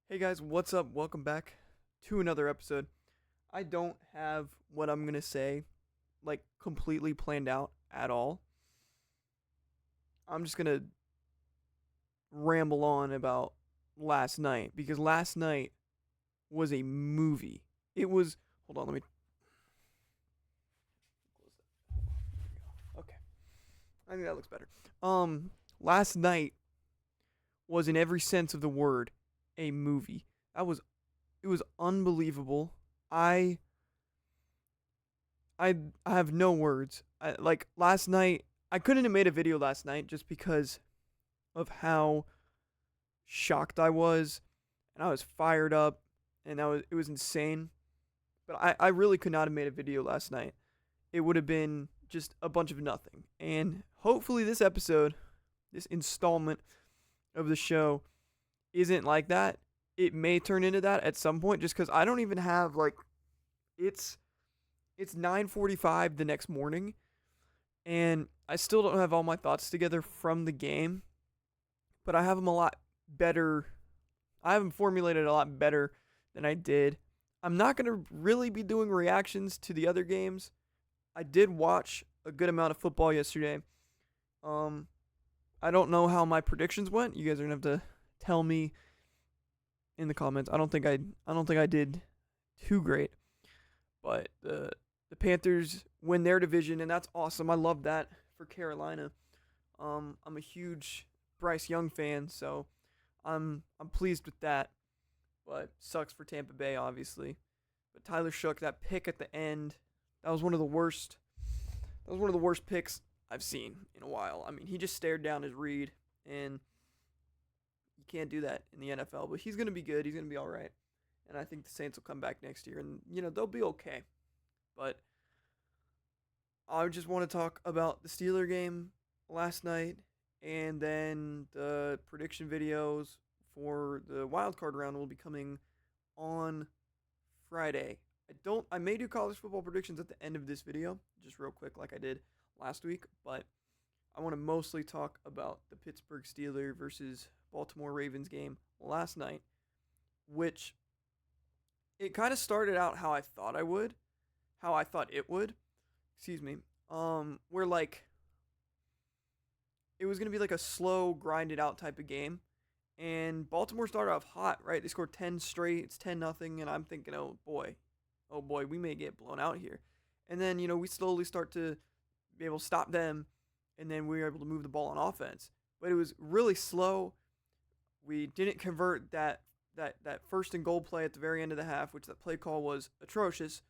Hey guys, what's up? Welcome back to another episode. I don't have what I'm going to say completely planned out at all. I'm just going to ramble on about last night because last night was a movie. It was hold on, let me close that. Hold on. There we go. Okay. I think that looks better. Last night was in every sense of the word a movie. That was it was unbelievable. I I have no words. Last night, I couldn't have made a video last night just because of how shocked I was, and I was fired up, and it was insane. But I really could not have made a video last night. It would have been just a bunch of nothing. And hopefully this episode, this installment of the show isn't like that. It may turn into that at some point just cuz I don't even have it's it's 9:45 the next morning, and I still don't have all my thoughts together from the game, but I have them a lot better. I have them formulated a lot better than I did. I'm not going to really be doing reactions to the other games. I did watch a good amount of football yesterday. Um I don't know how my predictions went. You guys are going to have to tell me in the comments. I don't think I did too great, but the Panthers win their division, and that's awesome. I love that for Carolina. I'm a huge Bryce Young fan, so I'm pleased with that. But sucks for Tampa Bay, obviously. But Tyler Shook, that pick at the end, that was one of the worst. That was one of the worst picks I've seen in a while. I mean, he just stared down his read, and you can't do that in the NFL. But he's gonna be good. He's gonna be all right, and I think the Saints will come back next year, and they'll be okay. But I just want to talk about the Steeler game last night and then the prediction videos for the wild card round will be coming on Friday. I may do college football predictions at the end of this video, just real quick like I did last week, but I want to mostly talk about the Pittsburgh Steelers versus Baltimore Ravens game last night, which it kind of started out how I thought it would. Excuse me. Where it was gonna be like a slow, grinded out type of game, and Baltimore started off hot, right? They scored 10 straight. It's 10-0, and I'm thinking, oh boy, we may get blown out here. And then we slowly start to be able to stop them, and then we were able to move the ball on offense. But it was really slow. We didn't convert that first and goal play at the very end of the half, which that play call was atrocious.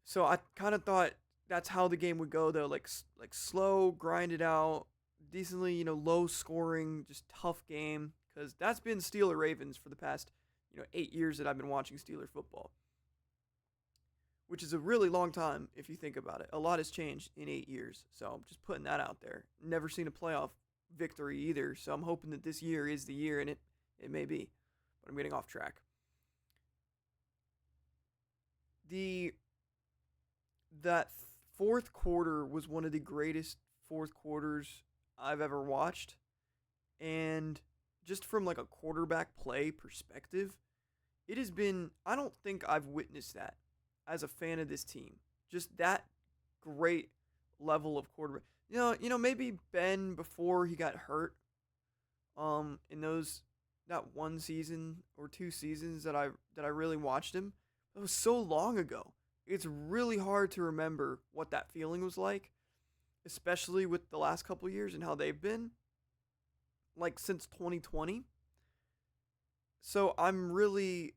So I kind of thought that's how the game would go, though, like slow, grinded out, decently, low scoring, just tough game. Because that's been Steeler Ravens for the past 8 years that I've been watching Steeler football, which is a really long time if you think about it. A lot has changed in 8 years, so I'm just putting that out there. Never seen a playoff victory either, so I'm hoping that this year is the year, and it may be, but I'm getting off track. The that fourth quarter was one of the greatest fourth quarters I've ever watched. And just from like a quarterback play perspective, it has been, I don't think I've witnessed that as a fan of this team. Just that great level of quarterback. Maybe Ben before he got hurt, in those that one season or two seasons that I really watched him. It was so long ago. It's really hard to remember what that feeling was like, especially with the last couple of years and how they've been, like since 2020. So I'm really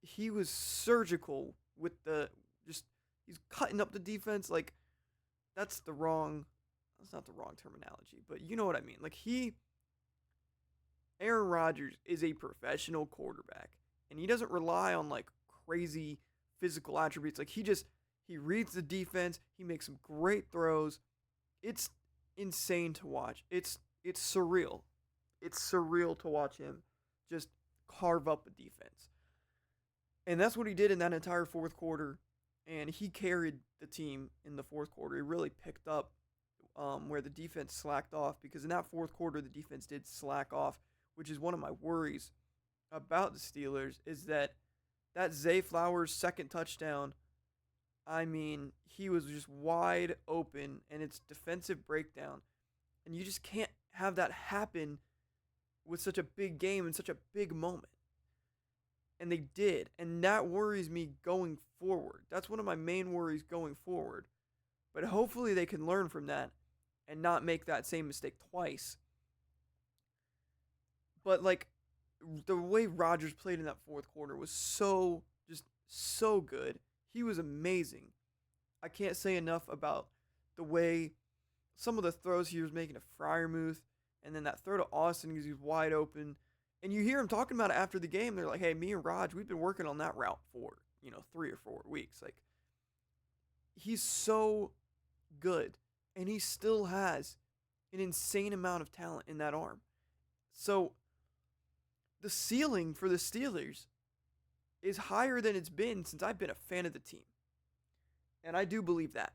he was surgical with he's cutting up the defense. Like that's not the wrong terminology, but you know what I mean. Aaron Rodgers is a professional quarterback, and he doesn't rely on crazy physical attributes. He reads the defense. He makes some great throws. It's insane to watch. It's surreal. It's surreal to watch him just carve up a defense. And that's what he did in that entire fourth quarter. And he carried the team in the fourth quarter. He really picked up where the defense slacked off, because in that fourth quarter, the defense did slack off which is one of my worries about the Steelers, is that Zay Flowers' second touchdown. I mean, he was just wide open, and it's defensive breakdown, and you just can't have that happen with such a big game and such a big moment. And they did, and that worries me going forward. That's one of my main worries going forward. But hopefully they can learn from that and not make that same mistake twice. But like the way Rodgers played in that fourth quarter was so good. He was amazing. I can't say enough about the way some of the throws he was making to Freiermuth, and then that throw to Austin because he was wide open. And you hear him talking about it after the game. They're like, hey, me and Raj, we've been working on that route for, 3 or 4 weeks. Like, he's so good, and he still has an insane amount of talent in that arm. So the ceiling for the Steelers is higher than it's been since I've been a fan of the team. And I do believe that.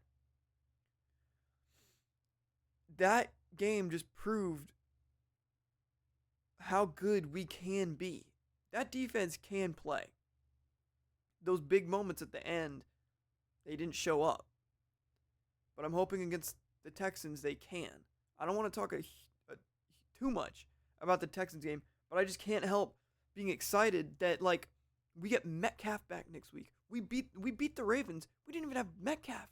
That game just proved how good we can be. That defense can play. Those big moments at the end, they didn't show up. But I'm hoping against the Texans they can. I don't want to talk too much about the Texans game, but I just can't help being excited that like we get Metcalf back next week. We beat the Ravens. We didn't even have Metcalf.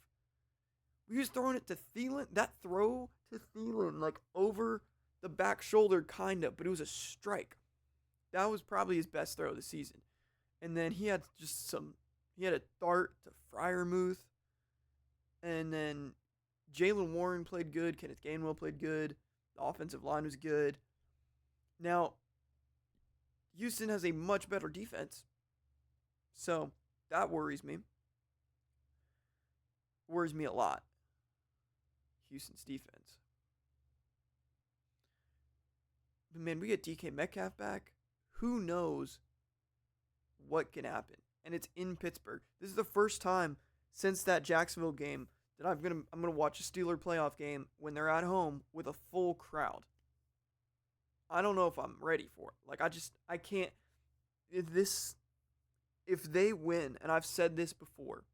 We was throwing it to Thielen. That throw to Thielen, like over the back shoulder, kind of, but it was a strike. That was probably his best throw of the season. And then he had a dart to Freiermuth. And then Jalen Warren played good. Kenneth Gainwell played good. The offensive line was good. Now, Houston has a much better defense. So, that worries me. Worries me a lot. Houston's defense. But man, we get DK Metcalf back. Who knows what can happen? And it's in Pittsburgh. This is the first time since that Jacksonville game that I'm gonna watch a Steeler playoff game when they're at home with a full crowd. I don't know if I'm ready for it. Like I can't. If they win, and I've said this before,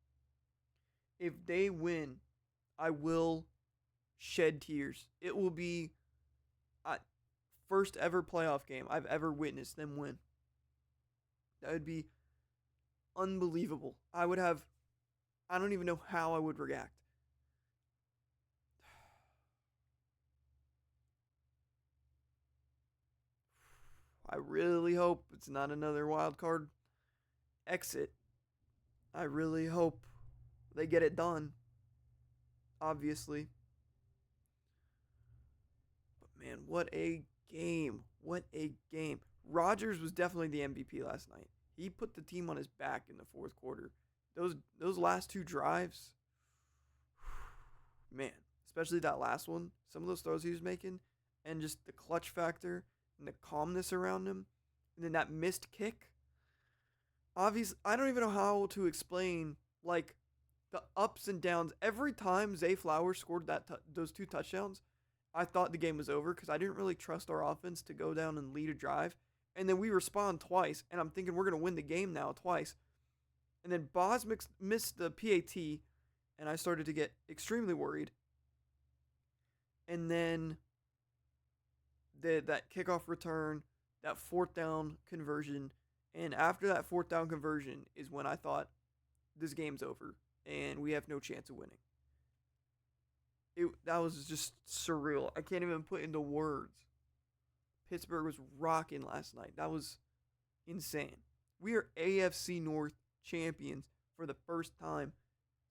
if they win, I will shed tears. It will be first ever playoff game I've ever witnessed them win. That would be unbelievable. I don't even know how I would react. I really hope it's not another wild card exit. I really hope they get it done. Obviously. But man, what a game. What a game. Rodgers was definitely the MVP last night. He put the team on his back in the fourth quarter. Those last 2 drives, man, especially that last one, some of those throws he was making, and just the clutch factor and the calmness around him, and then that missed kick. Obviously, I don't even know how to explain like the ups and downs. Every time Zay Flowers scored those 2 touchdowns, I thought the game was over because I didn't really trust our offense to go down and lead a drive. And then we respond twice, and I'm thinking we're going to win the game now twice. And then Boz missed the PAT, and I started to get extremely worried. And then that kickoff return, that 4th down conversion, and after that 4th down conversion is when I thought this game's over, and we have no chance of winning. That was just surreal. I can't even put into words. Pittsburgh was rocking last night. That was insane. We are AFC North champions for the first time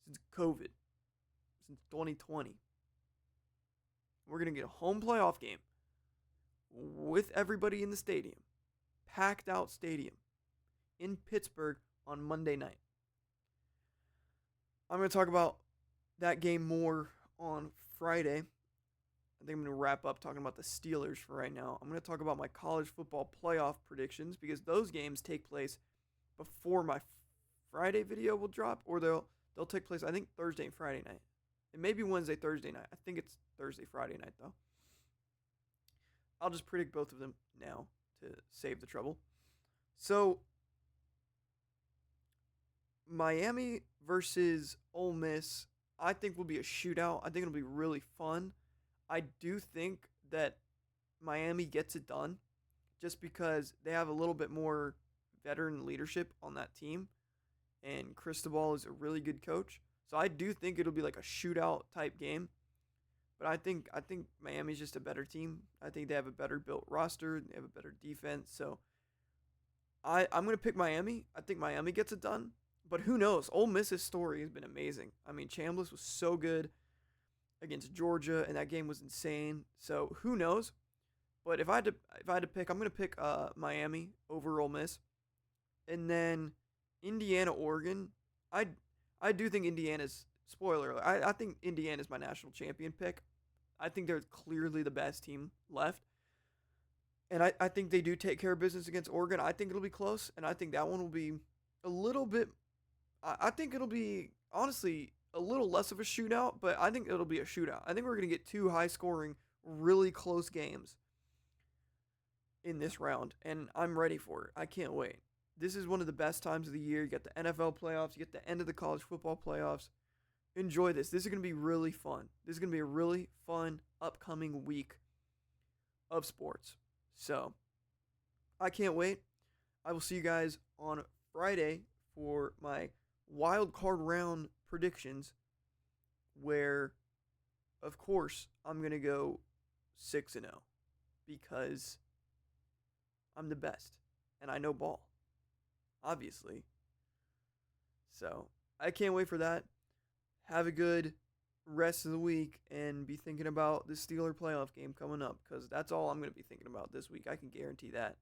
since COVID, since 2020. We're going to get a home playoff game with everybody in the stadium, packed out stadium in Pittsburgh on Monday night. I'm going to talk about that game more on Friday. I think I'm going to wrap up talking about the Steelers for right now. I'm going to talk about my college football playoff predictions because those games take place before my Friday video will drop, or they'll take place, I think, Thursday and Friday night. It may be Wednesday, Thursday night. I think it's Thursday, Friday night, though. I'll just predict both of them now to save the trouble. So Miami versus Ole Miss, I think will be a shootout. I think it'll be really fun. I do think that Miami gets it done just because they have a little bit more veteran leadership on that team, and Cristobal is a really good coach. So I do think it'll be like a shootout type game. But I think Miami's just a better team. I think they have a better built roster. They have a better defense. So I'm gonna pick Miami. I think Miami gets it done. But who knows? Ole Miss's story has been amazing. I mean, Chambliss was so good against Georgia, and that game was insane. So who knows? But if I had to pick, I'm gonna pick Miami over Ole Miss, and then Indiana, Oregon. I I do think Indiana's spoiler alert. I think Indiana's my national champion pick. I think they're clearly the best team left. And I think they do take care of business against Oregon. I think it'll be close, and I think that one will be a little bit. I think it'll be, honestly, a little less of a shootout, but I think it'll be a shootout. I think we're going to get two high scoring, really close games in this round, and I'm ready for it. I can't wait. This is one of the best times of the year. You get the NFL playoffs, you get the end of the college football playoffs. Enjoy this. This is going to be really fun. This is going to be a really fun upcoming week of sports. So, I can't wait. I will see you guys on Friday for my wild card round predictions, where, of course, I'm going to go 6-0 because I'm the best and I know ball, obviously. So, I can't wait for that. Have a good rest of the week and be thinking about the Steeler playoff game coming up, because that's all I'm going to be thinking about this week. I can guarantee that.